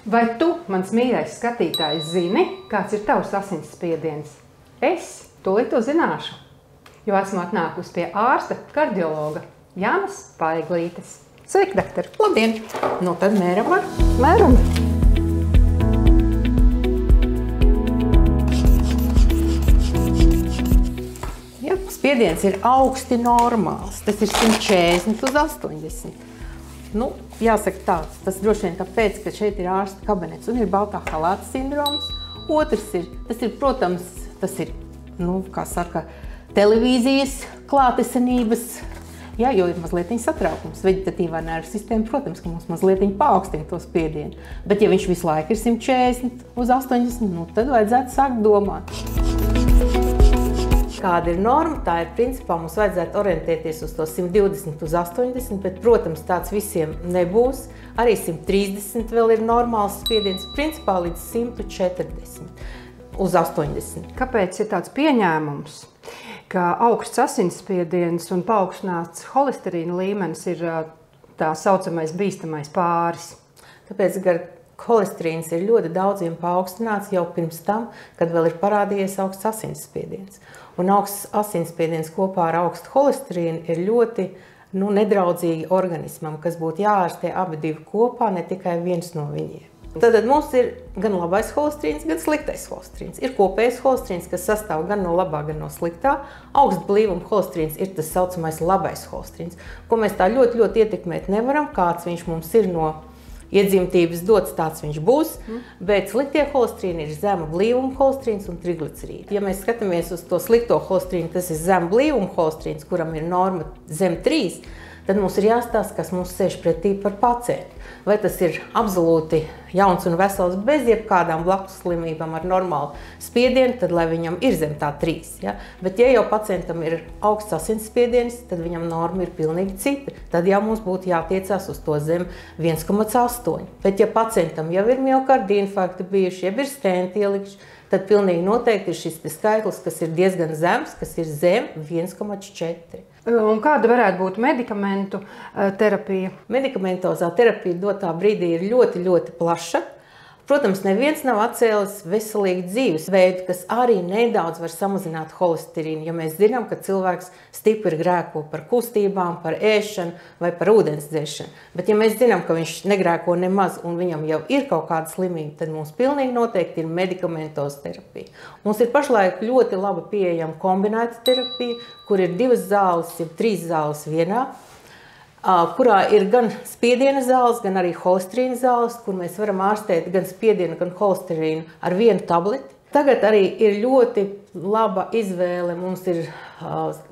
Vai tu, mans mīļais skatītājs, zini, kāds ir tavs asinsspiediens? Es tūlīt to zināšu, jo esmu atnākusi pie ārsta kardiologa Jānas Paiglītes. Sveiki, doktor! Labdien! Nu tad mēram var? Mēram! Ja spiediens ir augsti normāls, tas ir 140 uz 80. Nu, jāsaka tāds, tas droši vien tāpēc, ka šeit ir ārsta kabinets un ir baltā halāta sindroms. Otrs ir, protams, kā saka, televīzijas klātesenības, jā, jo ir mazliet satraukums. Veģetatīvā nervu sistēma, protams, ka mums mazliet paaugstina to spiedienu. Bet ja viņš visu laiku ir 140 uz 80, nu, tad vajadzētu sākt domāt. Kāda ir norma, tā ir principā mums vajadzētu orientēties uz to 120 uz 80, bet, protams, tāds visiem nebūs. Arī 130 vēl ir normāls spiediens, principā līdz 140 uz 80. Kāpēc ir tāds pieņēmums, ka augsts asinsspiediens un paaugstināts holesterīna līmenis ir tā saucamais bīstamais pāris? Tāpēc, ka holesterīns ir ļoti daudziem paaugstināts jau pirms tam, kad vēl ir parādījies augsts asinsspiediens. Un augsts asinsspiediens kopā ar augstu holesterīnu ir ļoti nedraudzīgi organismam, kas būtu jāārstē abi divi kopā, ne tikai viens no viņiem. Tātad mums ir gan labais holesterīns, gan sliktais holesterīns. Ir kopējais holesterīns, kas sastāv gan no labā, gan no sliktā. Augsta blīvuma holesterīns ir tas saucamais labais holesterīns, ko mēs tā ļoti ietekmēt nevaram, kāds viņš mums ir no iedzimtības dots, tāds viņš būs, bet sliktie holesterīni ir zema blīvuma holesterīns un triglicerīdi. Ja mēs skatāmies uz to slikto holesterīnu, tas ir zema blīvuma holesterīns, kuram ir norma zem 3, tad mums ir jāstāsta, kas mums sēž pretī par pacientu. Vai tas ir absolūti jauns un vesels bez jebkādām blakus slimībām ar normālu spiedienu, tad lai viņam ir zem tā 3. Ja? Bet ja jau pacientam ir augsts asinsspiediens, tad viņam norma ir pilnīgi cita. Tad jau mums būtu jātiecās uz to zem 1,8. Bet ja pacientam jau ir miokarda infarkti bijuši, ja ir stenti ielikši, tad pilnīgi noteikti ir šis skaitlis, kas ir diezgan zems, kas ir zem 1,4. Un kāda varētu būt medikamentu terapija? Medikamentozā terapija dotā brīdī ir ļoti plaša. Protams, neviens nav atcēlis veselīgu dzīvesveidu, kas arī nedaudz var samazināt holesterīnu, ja mēs zinām, ka cilvēks stipri grēko par kustībām, par ēšanu vai par ūdens dzeršanu. Bet ja mēs zinām, ka viņš negrēko nemaz un viņam jau ir kaut kāda slimība, tad mums pilnīgi noteikti ir medikamentoza terapija. Mums ir pašlaik ļoti laba pieejama kombinēta terapija, kur ir 2 zāles, jau 3 zāles vienā, kurā ir gan spiediena zāles, gan arī holesterīna zāles, kur mēs varam ārstēt gan spiedienu, gan holesterīnu ar vienu tableti. Tagad arī ir ļoti laba izvēle. Mums ir,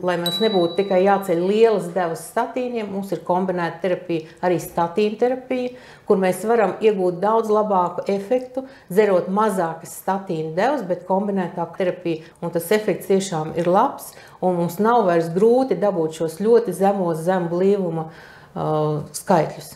lai mums nebūtu tikai jāceļ lielas devas statīniem, mums ir kombinēta terapija, arī statīna terapija, kur mēs varam iegūt daudz labāku efektu, dzerot mazākas statīna devas, bet kombinētāku terapiju. Un tas efekts tiešām ir labs, un mums nav vairs grūti dabūt šos ļoti zemos zem blīvuma skaitļus.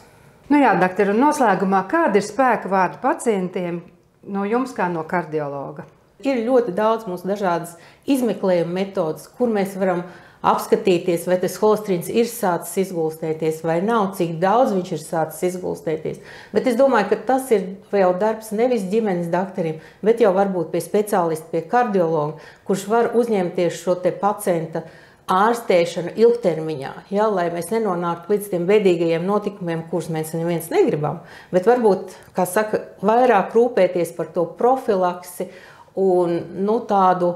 Nu jā, doktor, un noslēgumā, kāda ir spēka vārdi pacientiem no jums kā no kardiologa? Ir ļoti daudz mūsu dažādas izmeklējuma metodas, kur mēs varam apskatīties, vai tas holesterīns ir sācis izgulstēties vai nav, cik daudz viņš ir sācis izgulstēties. Bet es domāju, ka tas ir jau darbs nevis ģimenes doktoriem, bet jau varbūt pie speciālista, pie kardiologa, kurš var uzņemties šo te pacienta ārstēšanu ilgtermiņā, ja, lai mēs nenonāktu līdz tiem bēdīgajiem notikumiem, kurus mēs neviens negribam, bet varbūt, kā saka, vairāk rūpēties par to profilaksi un tādu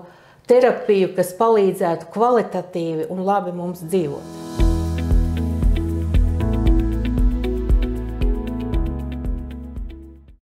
terapiju, kas palīdzētu kvalitatīvi un labi mums dzīvot.